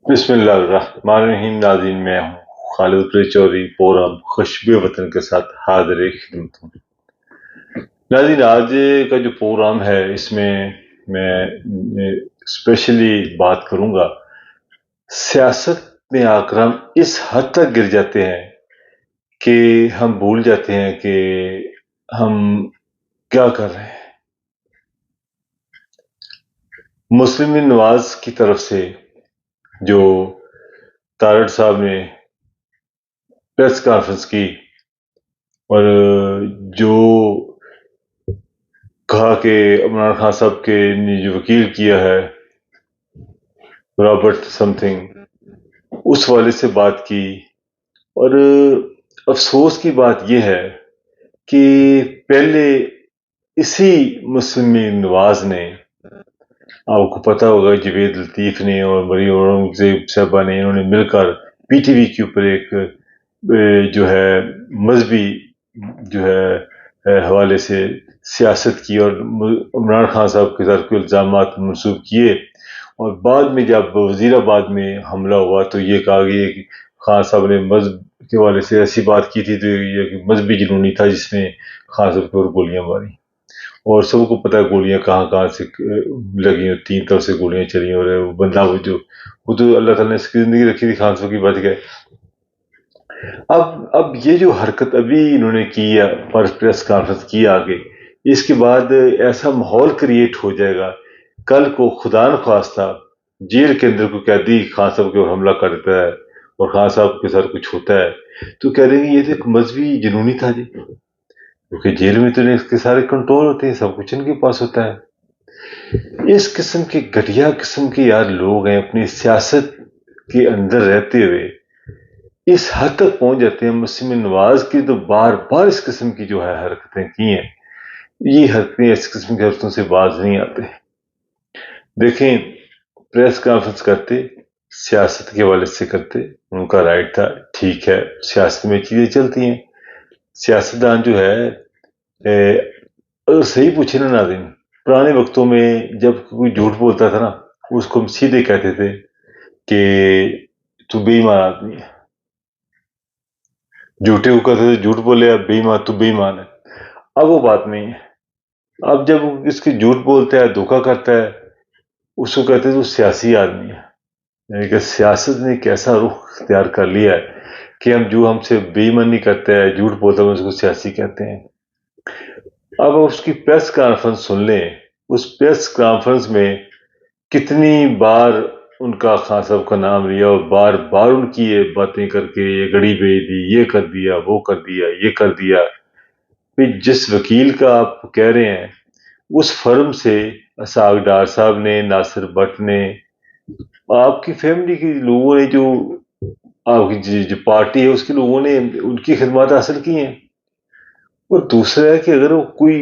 بسم اللہ الرحمن الرحیم. ناظرین، میں ہوں خالد پریچوری، پروگرام خوشبو وطن کے ساتھ حاضر خدمت ہوں. ناظرین، آج کا جو پروگرام ہے اس میں اسپیشلی بات کروں گا. سیاست میں آ کر ہم اس حد تک گر جاتے ہیں کہ ہم بھول جاتے ہیں کہ ہم کیا کر رہے ہیں. مسلم نواز کی طرف سے جو تارڑ صاحب نے پریس کانفرنس کی اور جو کہا کہ عمران خان صاحب کے نے جو وکیل کیا ہے رابرٹ سم تھنگ، اس والے سے بات کی. اور افسوس کی بات یہ ہے کہ پہلے اسی مسلم نواز نے، آپ کو پتہ ہوگا، جوید لطیف نے اور مریم اورنگزیب صاحبہ نے، انہوں نے مل کر پی ٹی وی کے اوپر ایک جو ہے مذہبی جو ہے حوالے سے سیاست کی اور عمران خان صاحب کے ساتھ کوئی الزامات منسوب کیے. اور بعد میں جب وزیر آباد میں حملہ ہوا تو یہ کہا گیا کہ خان صاحب نے مذہب کے حوالے سے ایسی بات کی تھی تو یہ کہ مذہبی جنونی تھا جس نے خان صاحب کو گولیاں ماری. اور سب کو پتہ ہے گولیاں کہاں سے لگی ہیں، 3 طرف سے گولیاں چلی. اور وہ بندہ وہ تو اللہ تعالیٰ نے اس کی زندگی رکھی تھی، خان صاحب کی بات گئے. اب یہ جو حرکت ابھی انہوں نے کی ہے، پریس کانفرنس کی آگے، اس کے بعد ایسا ماحول کریٹ ہو جائے گا. کل کو خدا نخواستہ جیل کے اندر کوئی قیدی خان صاحب کے اوپر حملہ کرتا ہے اور خان صاحب کے ساتھ کچھ ہوتا ہے تو کہہ دیں گے یہ تو ایک مذہبی جنونی تھا جی، کیونکہ جیل میں تو اس کے سارے کنٹرول ہوتے ہیں، سب کچھ ان کے پاس ہوتا ہے. اس قسم کے گھٹیا قسم کے یار لوگ ہیں، اپنی سیاست کے اندر رہتے ہوئے اس حد تک پہنچ جاتے ہیں. مسلم نواز کی تو بار بار اس قسم کی جو ہے حرکتیں کی ہیں، یہ حرکتیں اس قسم کی حرکتوں سے باز نہیں آتے. دیکھیں، پریس کانفرنس کرتے سیاست کے حوالے سے کرتے، ان کا رائٹ تھا، ٹھیک ہے، سیاست میں چیزیں چلتی ہیں. سیاستدان جو ہے اگر صحیح پوچھے نا ناظرین، پرانے وقتوں میں جب کوئی جھوٹ بولتا تھا نا، اس کو ہم سیدھے کہتے تھے کہ تو بے ایمان آدمی ہے. جھوٹے کو کہتے تھے جھوٹ بولے، اب بے ایمان، تو بے ایمان ہے. اب وہ بات نہیں ہے. اب جب اس کی جھوٹ بولتا ہے، دھوکہ کرتا ہے، اس کو کہتے ہیں تو سیاسی آدمی ہے. یعنی کہ سیاست نے ایک ایسا رخ اختیار کر لیا ہے کہ ہم سے بے ایمانی کرتا ہے، جھوٹ بولتا ہے، اس کو سیاسی کہتے ہیں. اب اس کی پریس کانفرنس سن لیں، اس پریس کانفرنس میں کتنی بار ان کا خان صاحب کا نام لیا اور بار بار ان کی یہ باتیں کر کے یہ گڑی بھیج دی، یہ کر دیا، وہ کر دیا، یہ کر دیا. جس وکیل کا آپ کہہ رہے ہیں، اس فرم سے اسحاق ڈار صاحب نے، ناصر بٹ نے، آپ کی فیملی کے لوگوں نے، جو آپ کی جو پارٹی ہے اس کے لوگوں نے ان کی خدمات حاصل کی ہیں. اور دوسرا ہے کہ اگر وہ کوئی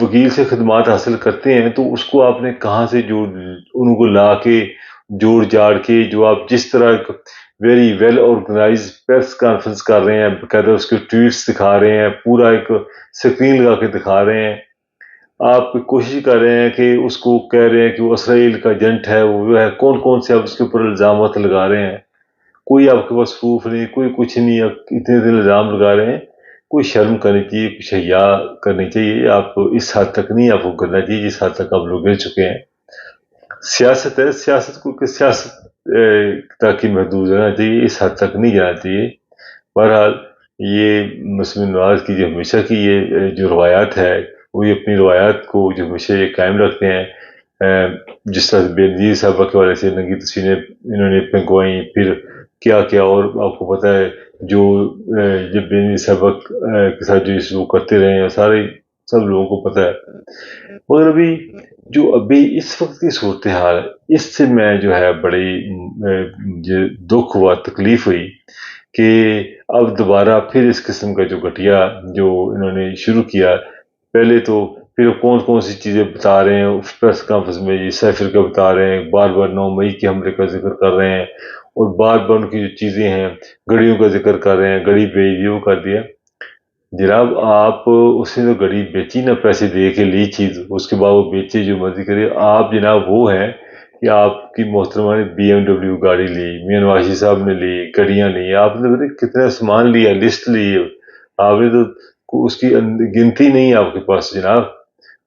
وکیل سے خدمات حاصل کرتے ہیں تو اس کو آپ نے کہاں سے ان کو لا کے جوڑ جاڑ کے، جو آپ جس طرح very well organize press conference کر رہے ہیں، باقاعدہ اس کے ٹویٹس دکھا رہے ہیں، پورا ایک اسکرین لگا کے دکھا رہے ہیں، آپ کوشش کر رہے ہیں کہ اس کو کہہ رہے ہیں کہ وہ اسرائیل کا ایجنٹ ہے، وہ ہے کون سے آپ اس کے اوپر الزامات لگا رہے ہیں. کوئی آپ کے پاس پروف نہیں، کوئی کچھ نہیں، آپ اتنے الزام لگا رہے ہیں. کوئی شرم کرنی چاہیے، کچھ حیا کرنی چاہیے. آپ اس حد تک نہیں آپ کو کرنا چاہیے جس حد تک آپ لوگ گر چکے ہیں. سیاست ہے، سیاست کو سیاست تک ہی محدود رہنا چاہیے، اس حد تک نہیں جانا چاہیے. بہرحال یہ مسلم نواز کی جو ہمیشہ کی یہ جو روایات ہے، وہ یہ اپنی روایات کو جو ہمیشہ یہ قائم رکھتے ہیں. جس طرح بے نظیر صاحبہ کے والے سے ننگی تصویریں انہوں نے پھنکوائیں، پھر کیا کیا، اور آپ کو پتہ ہے جو بے نظیر صاحبہ کے ساتھ جو وہ کرتے رہے ہیں، سب لوگوں کو پتہ ہے. مگر ابھی اس وقت کی صورتحال، اس سے میں جو ہے بڑی دکھ ہوا، تکلیف ہوئی کہ اب دوبارہ پھر اس قسم کا جو گھٹیا جو انہوں نے شروع کیا. پہلے تو پھر کون سی چیزیں بتا رہے ہیں پریس کانفرنس میں، یہ سیفر کا بتا رہے ہیں، بار بار 9 مئی کے حملے کا ذکر کر رہے ہیں، اور بار بار ان کی جو چیزیں ہیں گڑیوں کا ذکر کر رہے ہیں، گڑی بھیج دی، وہ کر دیا. جناب آپ اس نے تو گڑی بیچی نا، پیسے دے کے لی چیز، اس کے بعد وہ بیچے جو مرضی کرے. آپ جناب وہ ہیں کہ آپ کی محترمہ نے BMW گاڑی لی، میاں نواز شریف صاحب نے لی، گاڑیاں لی، آپ نے کتنا سامان لیا، لسٹ لی، آپ نے تو اس کی گنتی نہیں ہے آپ کے پاس جناب.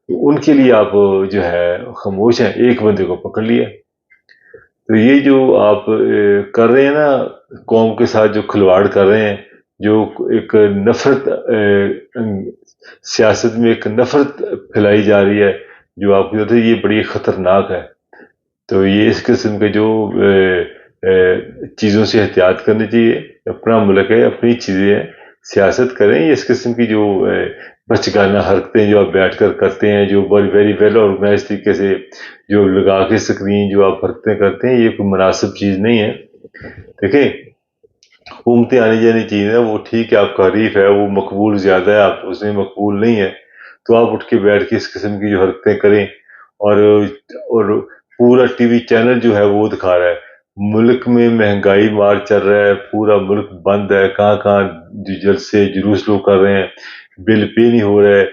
ان کے لیے آپ جو ہے خاموش ہیں، ایک بندے کو پکڑ لیا. تو یہ جو آپ کر رہے ہیں نا، قوم کے ساتھ جو کھلواڑ کر رہے ہیں، جو ایک نفرت سیاست میں ایک نفرت پھیلائی جا رہی ہے، جو آپ کو یہ بڑی خطرناک ہے. تو یہ اس قسم کے جو چیزوں سے احتیاط کرنی چاہیے. اپنا ملک ہے، اپنی چیزیں ہیں، سیاست کریں. اس قسم کی جو بچگانہ حرکتیں جو آپ بیٹھ کر کرتے ہیں، جو ویری ویل آرگنائز طریقے سے جو لگا کے سکرین جو آپ حرکتیں کرتے ہیں، یہ کوئی مناسب چیز نہیں ہے. دیکھیں، حکومتیں آنی جانی چیز ہے، وہ ٹھیک ہے، آپ کا حریف ہے، وہ مقبول زیادہ ہے، آپ اس میں مقبول نہیں ہے، تو آپ اٹھ کے بیٹھ کے اس قسم کی جو حرکتیں کریں. اور پورا ٹی وی چینل جو ہے وہ دکھا رہا ہے ملک میں مہنگائی مار چل رہا ہے، پورا ملک بند ہے، کہاں کہاں جلسے جلوس لوگ کر رہے ہیں، بل پے نہیں ہو رہے،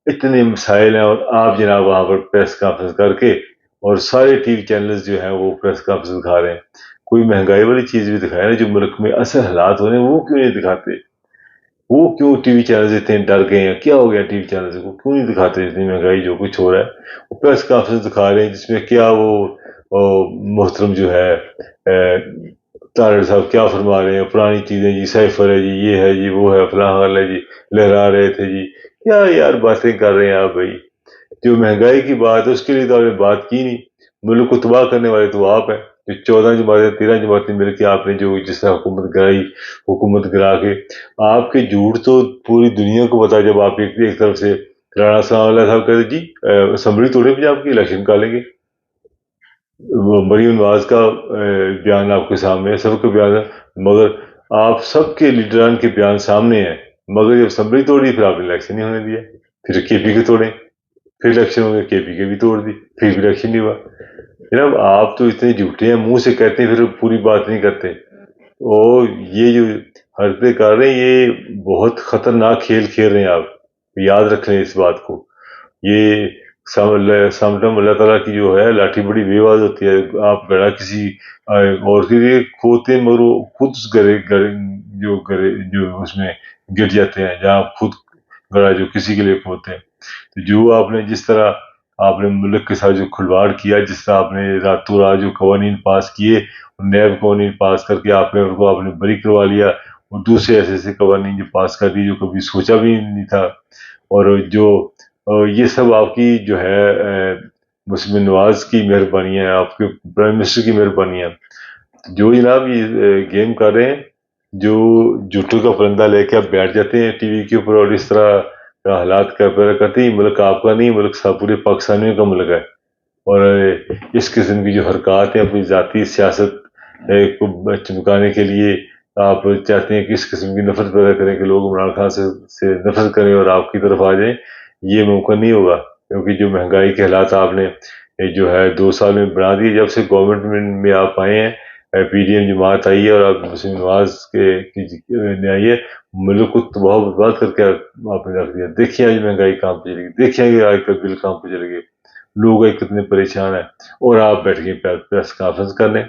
اتنے مسائل ہیں. اور آپ جناب وہاں پر پریس کانفرنس کر کے، اور سارے ٹی وی چینلز جو ہیں وہ پریس کانفرنس دکھا رہے ہیں. کوئی مہنگائی والی چیز بھی دکھائے نا، جو ملک میں اصل حالات ہو رہے ہیں، وہ کیوں نہیں دکھاتے؟ وہ کیوں ٹی وی چینل اتنے ڈر گئے ہیں؟ کیا ہو گیا ٹی وی چینل کو؟ کیوں نہیں دکھاتے اتنی مہنگائی جو کچھ ہو رہا ہے؟ وہ پریس کانفرنس دکھا رہے ہیں جس میں کیا وہ محترم جو ہے طارق صاحب کیا فرما رہے ہیں، پرانی چیزیں جی، سیفر ہے جی، یہ ہے جی، وہ ہے، فلاں حال ہے جی، لہرا رہے تھے جی. کیا یار باتیں کر رہے ہیں آپ بھائی؟ جو مہنگائی کی بات ہے اس کے لیے تو آپ نے بات کی نہیں. ملک کو تباہ کرنے والے تو آپ ہیں. جو 14 جماعتیں 13 جماعتیں مل کے آپ نے جو جس طرح حکومت گرا کے، آپ کے جھوٹ تو پوری دنیا کو بتا. جب آپ ایک طرف سے رانا ثناء صاحب کہتے جی اسمبلی توڑے پنجاب کی، الیکشن نکالیں گے. مریم نواز کا بیان آپ کے سامنے ہے، سب کا بیان ہے، مگر آپ سب کے لیڈران کے بیان سامنے ہیں، مگر جب اسمبلی توڑی پھر آپ نے الیکشن نہیں ہونے دیا. پھر کے پی کے توڑے، پھر الیکشن ہو گئے، کے پی کے بھی توڑ دی، پھر بھی الیکشن نہیں ہوا. جناب آپ تو اتنے جھوٹے ہیں، منہ سے کہتے ہیں پھر پوری بات نہیں کرتے. اور یہ جو حرکتیں کر رہے ہیں یہ بہت خطرناک کھیل کھیل رہے ہیں. آپ یاد رکھ لیں اس بات کو. یہ سامٹم اللہ تعالیٰ کی جو ہے لاٹھی بڑی بے آواز ہوتی ہے. آپ گڑا کسی اور کے لیے کھوتے ہیں، مگر وہ خود اس گڑے جو اس میں گر جاتے ہیں، جہاں خود گڑا جو کسی کے لیے کھوتے ہیں. تو جو آپ نے جس طرح آپ نے ملک کے ساتھ جو کھلواڑ کیا، جس طرح آپ نے راتوں رات جو قوانین پاس کیے، نیب قوانین پاس کر کے آپ نے بری کروا لیا، اور دوسرے ایسے قوانین جو پاس کر دی جو کبھی سوچا بھی نہیں تھا. اور جو یہ سب آپ کی جو ہے مسلم نواز کی مہربانی ہے، آپ کے پرائم منسٹر کی مہربانی ہے. جو جناب یہ گیم کر رہے ہیں، جو جھوٹوں کا پرندہ لے کے آپ بیٹھ جاتے ہیں ٹی وی کے اوپر، اور اس طرح حالات کا پیرا کرتے ہیں. ملک آپ کا نہیں، ملک پورے پاکستانیوں کا ملک ہے. اور اس قسم کی جو حرکات ہیں اپنی ذاتی سیاست کو چمکانے کے لیے آپ چاہتے ہیں کہ اس قسم کی نفرت پیدا کریں کہ لوگ عمران خان سے نفرت کریں اور آپ کی طرف آ جائیں. یہ موقع نہیں ہوگا، کیونکہ جو مہنگائی کے حالات آپ نے جو ہے 2 سال میں بنا دیے. جب سے گورنمنٹ میں آپ آئے ہیں، پی ڈی ایم جماعت آئی ہے اور آپ مسلم نواز نے آئی ہے، ملک کو تباہ و برباد کر کے آپ نے رکھ دیا. دیکھیں آج مہنگائی کہاں پہ چلے گی، دیکھیں کہ آج کا بل کہاں پہ چلے گئے، لوگ کتنے پریشان ہیں، اور آپ بیٹھ کے پریس کانفرنس کر لیں.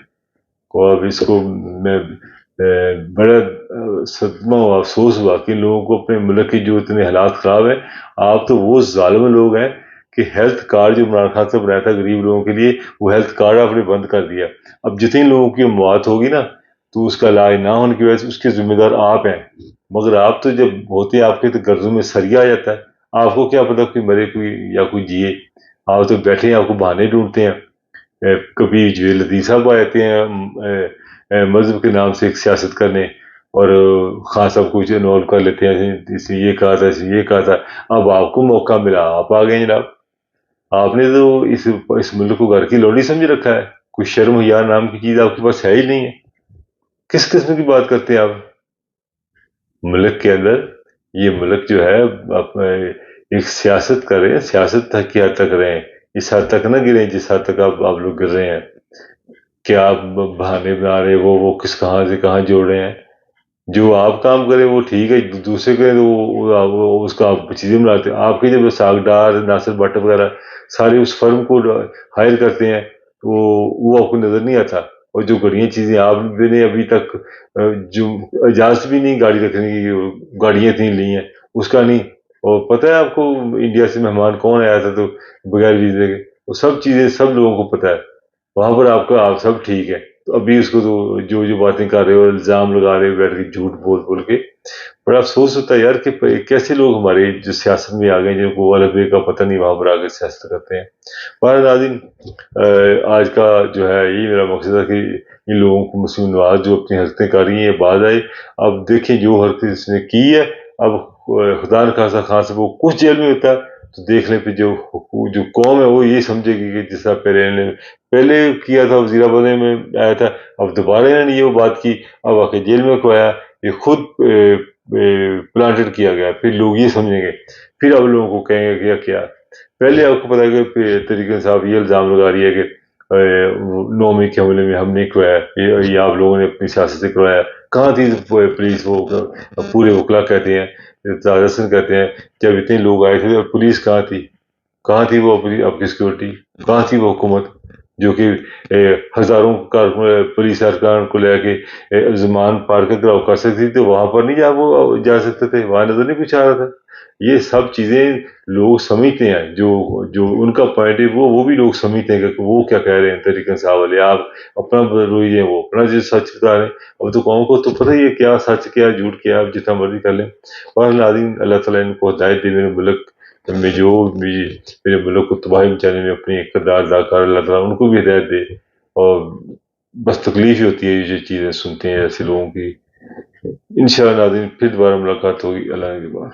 اب اس کو میں بڑا صدمہ و افسوس ہوا کہ لوگوں کو اپنے ملک کی جو اتنے حالات خراب ہیں. آپ تو وہ ظالم لوگ ہیں کہ ہیلتھ کارڈ جو عمران خان سے بنایا تھا غریب لوگوں کے لیے، وہ ہیلتھ کارڈ آپ نے بند کر دیا. اب جتنے لوگوں کی موت ہوگی نا، تو اس کا علاج نہ ہونے کی وجہ سے اس کے ذمہ دار آپ ہیں. مگر آپ تو جب ہوتے ہیں آپ کے تو گردوں میں سریا آ جاتا ہے. آپ کو کیا پتا کوئی مرے کوئی یا کوئی جیے، آپ تو بیٹھے ہیں، آپ کو بہانے ڈھونڈتے ہیں. کبھی جویل لطیف صاحب آ جاتے ہیں مذہب کے نام سے ایک سیاست کرنے، اور خان صاحب کو انوالو کر لیتے ہیں، اس نے یہ کہا تھا، اس نے یہ کہا تھا. اب آپ کو موقع ملا، آپ آ گئے جناب. آپ نے تو اس ملک کو گھر کی لوڈی سمجھ رکھا ہے. کوئی شرم حیا نام کی چیز آپ کے پاس ہے ہی نہیں ہے. کس قسم کی بات کرتے ہیں آپ؟ ملک کے اندر یہ ملک جو ہے ایک سیاست کر رہے ہیں، سیاست تک کی حد تک رہے ہیں. اس حد تک نہ گریں جس حد تک آپ لوگ گر رہے ہیں. کیا آپ بہانے بنا رہے، وہ کس کہاں سے کہاں جوڑ رہے ہیں. جو آپ کام کریں وہ ٹھیک ہے، دوسرے کریں تو اس کا آپ چیزیں بناتے ہیں. آپ کے جب ساگڈار، ناصر بٹ وغیرہ سارے اس فرم کو ہائر کرتے ہیں، تو وہ آپ کو نظر نہیں آتا. اور جو گھڑیاں چیزیں آپ نے ابھی تک جو اجازت بھی نہیں گاڑی رکھنے کی گاڑیاں اتنی لی ہیں اس کا نہیں. اور پتہ ہے آپ کو انڈیا سے مہمان کون آیا تھا تو بغیر ویزے کے؟ وہ سب چیزیں سب لوگوں کو پتہ ہے. وہاں پر آپ کا آپ سب ٹھیک ہے. تو ابھی اس کو تو جو باتیں کر رہے ہو الزام لگا رہے ہو بیٹھ کے جھوٹ بول بول کے بڑا افسوس ہوتا ہے یار کہ کیسے لوگ ہمارے جو سیاست میں آ گئے جن کو غلبے کا پتہ نہیں وہاں پر آ کے سیاست کرتے ہیں. ناظرین آج کا جو ہے یہی میرا مقصد ہے کہ ان لوگوں کو مسلم نواز جو اپنی حرکتیں کر رہی ہیں بعد آئے. اب دیکھیں جو حرکت اس نے کی ہے اب خدا نخواستہ خان سے وہ کچھ جیل میں ہوتا ہے تو دیکھ لیں پھر جو قوم ہے وہ یہ سمجھے گی کہ جس طرح پہلے کیا تھا وزیر اعظم میں آیا تھا اب دوبارہ انہوں نے یہ بات کی اب آ کے جیل میں کو آیا. یہ خود پلانٹڈ کیا گیا. پھر لوگ یہ سمجھیں گے پھر اب لوگوں کو کہیں گے کیا پہلے آپ کو پتا ہے کہ طریقے صاحب یہ الزام لگا رہی ہے کہ نومی کے حملے میں ہم نے کروایا یہ آپ لوگوں نے اپنی سیاست سے کروایا. کہاں تھی پولیس؟ وہ پورے وکلا کہتے ہیں رسن کہتے ہیں جب اتنے لوگ آئے تھے پولیس کہاں تھی؟ کہاں تھی وہ آپ کی سیکورٹی؟ کہاں تھی وہ حکومت جو کہ ہزاروں پولیس ارکان کو لے کے زمان پار کر سکتی تھی؟ تو وہاں پر نہیں وہ جا سکتے تھے؟ وہاں نظر نہیں کچھ آ رہا تھا؟ یہ سب چیزیں لوگ سمجھتے ہیں جو ان کا پوائنٹ ہے وہ بھی لوگ سمجھتے ہیں کہ وہ کیا کہہ رہے ہیں طریقہ صاحب والے. آپ اپنا روئی ہیں وہ اپنا جو سچ بتا رہے ہیں. اب تو قوم کو تو پتہ ہی ہے کیا سچ کیا جھوٹ کیا آپ جتنا مرضی کر لیں. اور ناظرین اللہ تعالیٰ ان کو ہدایت دے میرے ملک میں جو بھی میرے ملک کو تباہی مچانے میں اپنی کردار ادا کر اللہ تعالیٰ ان کو بھی ہدایت دے. اور بس تکلیف ہی ہوتی ہے یہ جو چیزیں سنتے ہیں ایسے لوگوں کی. انشاءاللہ ناظرین پھر دوبارہ ملاقات ہوگی اللہ کے بعد.